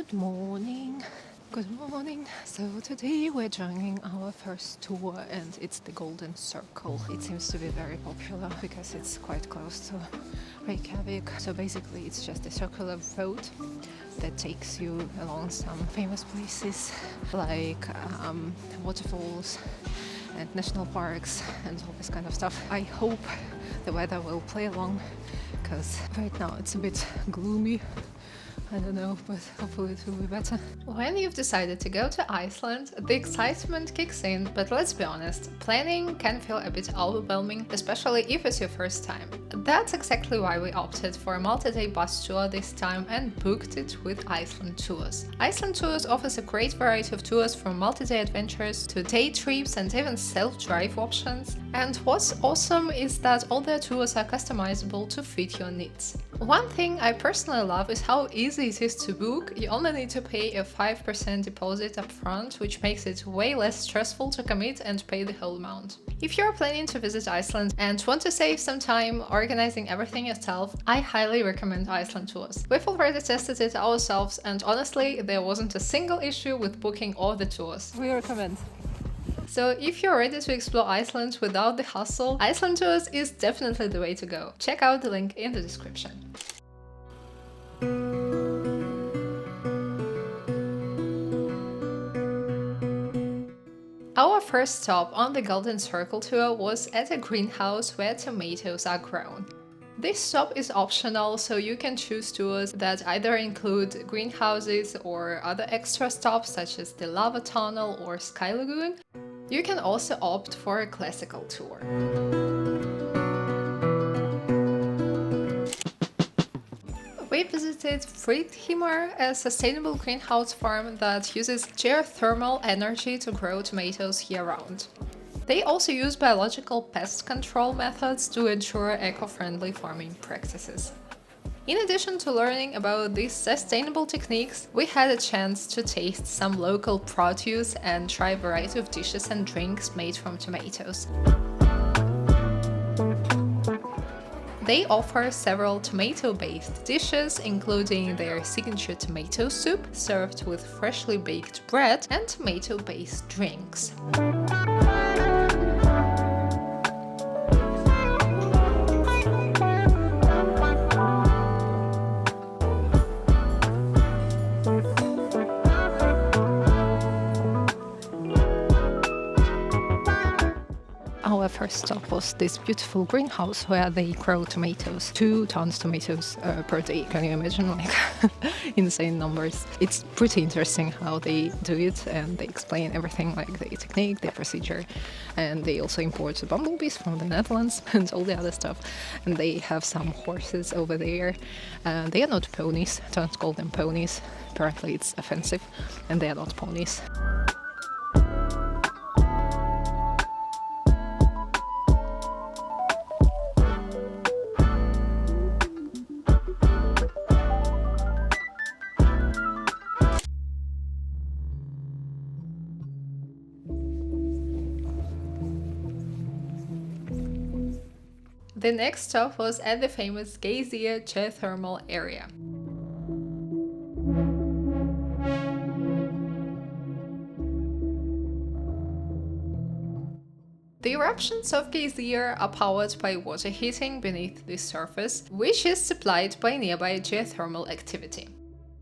Good morning. Good morning. So today we're joining our first tour and it's the Golden Circle. It seems to be very popular because it's quite close to Reykjavik. So basically it's just a circular road that takes you along some famous places like waterfalls and national parks and all this kind of stuff. I hope the weather will play along because right now it's a bit gloomy. I don't know, but hopefully it will be better. When you've decided to go to Iceland, the excitement kicks in, but let's be honest, planning can feel a bit overwhelming, especially if it's your first time. That's exactly why we opted for a multi-day bus tour this time and booked it with Iceland Tours. Iceland Tours offers a great variety of tours from multi-day adventures to day trips and even self-drive options. And what's awesome is that all their tours are customizable to fit your needs. One thing I personally love is how easy it is to book. You only need to pay a 5% deposit up front, which makes it way less stressful to commit and pay the whole amount. If you're planning to visit Iceland and want to save some time organizing everything yourself, I highly recommend Iceland Tours. We've already tested it ourselves and honestly, there wasn't a single issue with booking all the tours. We recommend. So if you're ready to explore Iceland without the hustle, Iceland Tours is definitely the way to go. Check out the link in the description. Our first stop on the Golden Circle tour was at a greenhouse where tomatoes are grown. This stop is optional, so you can choose tours that either include greenhouses or other extra stops such as the lava tunnel or sky lagoon. You can also opt for a classical tour. We visited Friðheimar, a sustainable greenhouse farm that uses geothermal energy to grow tomatoes year-round. They also use biological pest control methods to ensure eco-friendly farming practices. In addition to learning about these sustainable techniques, we had a chance to taste some local produce and try a variety of dishes and drinks made from tomatoes. They offer several tomato-based dishes, including their signature tomato soup, served with freshly baked bread, and tomato-based drinks. Our first stop was this beautiful greenhouse where they grow tomatoes, 2 tons tomatoes per day. Can you imagine, like insane numbers? It's pretty interesting how they do it, and they explain everything, like the technique, the procedure, and they also import the bumblebees from the Netherlands and all the other stuff. And they have some horses over there. They are not ponies, don't call them ponies. Apparently it's offensive, and they are not ponies. The next stop was at the famous Geysir geothermal area. The eruptions of Geysir are powered by water heating beneath the surface, which is supplied by nearby geothermal activity.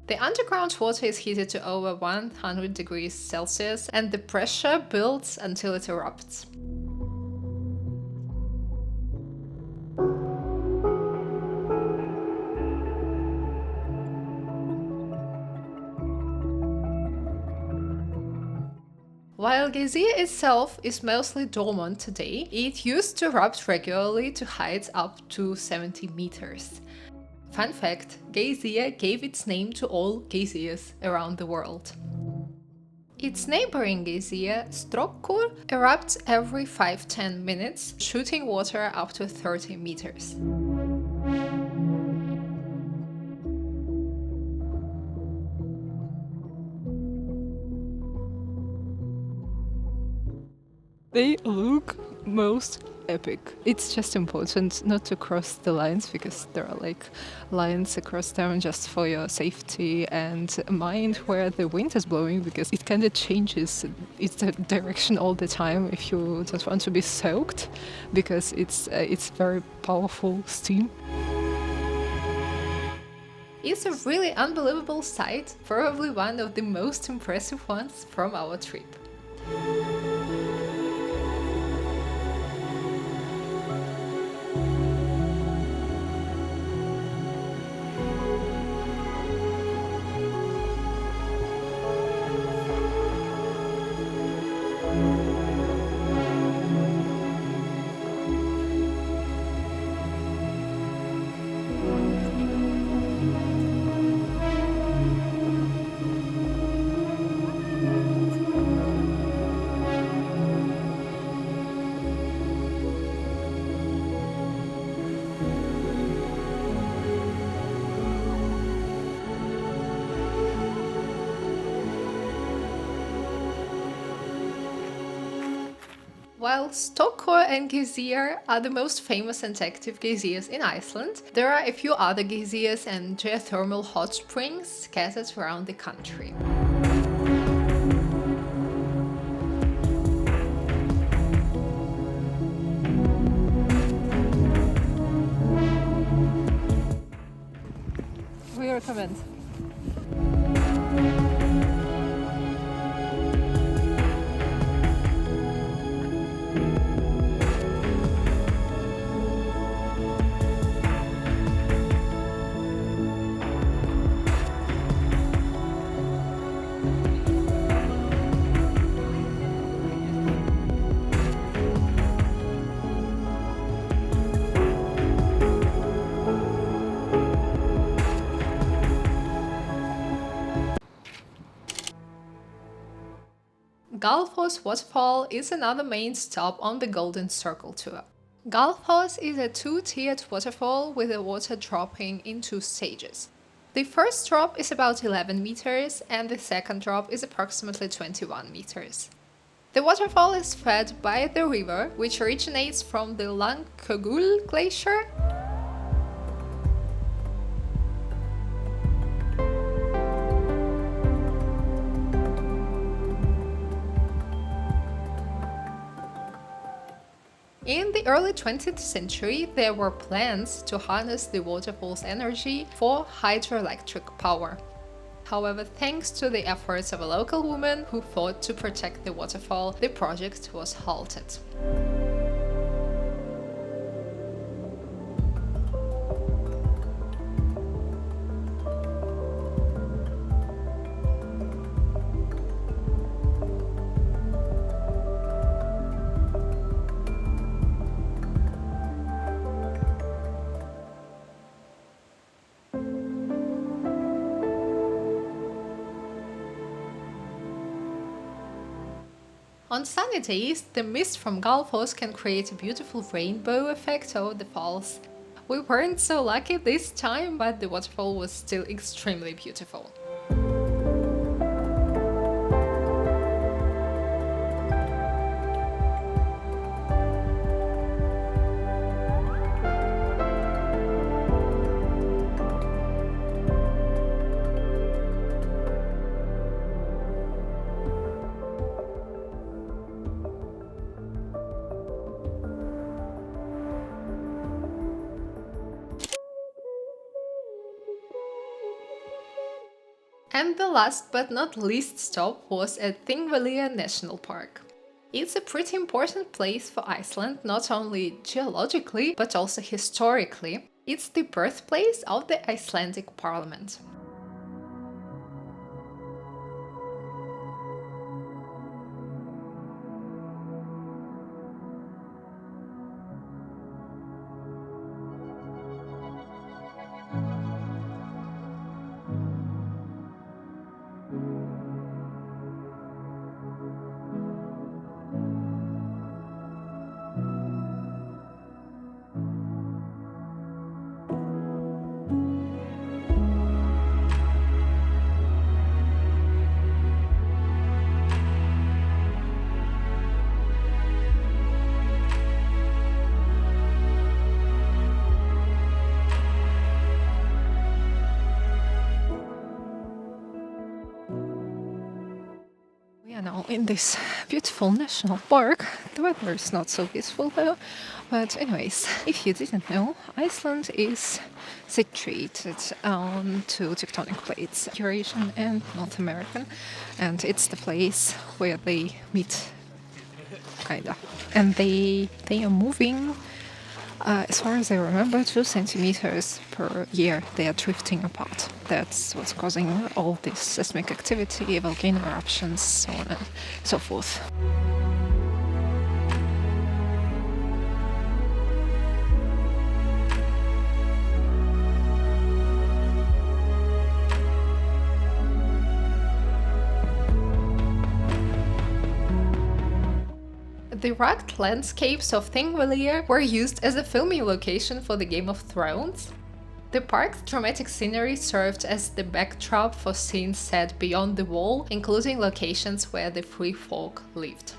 The underground water is heated to over 100 degrees Celsius and the pressure builds until it erupts. While Geysir itself is mostly dormant today, it used to erupt regularly to heights up to 70 meters. Fun fact, Geysir gave its name to all geysers around the world. Its neighboring Geysir, Strokkur, erupts every 5-10 minutes, shooting water up to 30 meters. They look most epic. It's just important not to cross the lines because there are like lines across them just for your safety, and mind where the wind is blowing because it kind of changes its direction all the time if you don't want to be soaked because it's very powerful steam. It's a really unbelievable sight, probably one of the most impressive ones from our trip. While Strokkur and Geysir are the most famous and active geysers in Iceland, there are a few other geysers and geothermal hot springs scattered around the country. We recommend. Gullfoss Waterfall is another main stop on the Golden Circle tour. Gullfoss is a two-tiered waterfall with the water dropping in two stages. The first drop is about 11 meters and the second drop is approximately 21 meters. The waterfall is fed by the river, which originates from the Langjökull glacier. In the early 20th century, there were plans to harness the waterfall's energy for hydroelectric power. However, thanks to the efforts of a local woman who fought to protect the waterfall, the project was halted. On sunny days, the mist from Gullfoss can create a beautiful rainbow effect over the falls. We weren't so lucky this time, but the waterfall was still extremely beautiful. And the last but not least stop was at Thingvellir National Park. It's a pretty important place for Iceland, not only geologically, but also historically. It's the birthplace of the Icelandic Parliament. Now in this beautiful national park, the weather is not so peaceful though. But anyways, if you didn't know, Iceland is situated on two tectonic plates, Eurasian and North American, and it's the place where they meet, kinda. And they are moving, as far as I remember, 2 centimeters per year. They are drifting apart. That's what's causing all this seismic activity, volcano eruptions, so on and so forth. The rugged landscapes of Thingvellir were used as a filming location for the Game of Thrones. The park's dramatic scenery served as the backdrop for scenes set beyond the wall, including locations where the free folk lived.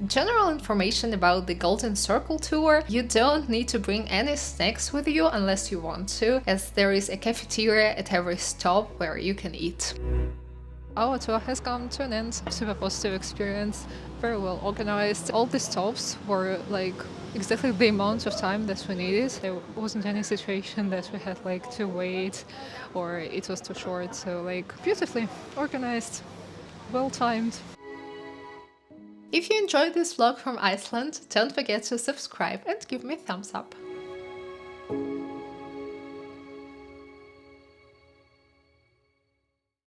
General information about the Golden Circle tour: you don't need to bring any snacks with you unless you want to, as there is a cafeteria at every stop where you can eat. Our tour has come to an end. Super positive experience, very well organized. All the stops were like exactly the amount of time that we needed. There wasn't any situation that we had like to wait or it was too short, so like beautifully organized, well timed. If you enjoyed this vlog from Iceland, don't forget to subscribe and give me a thumbs up.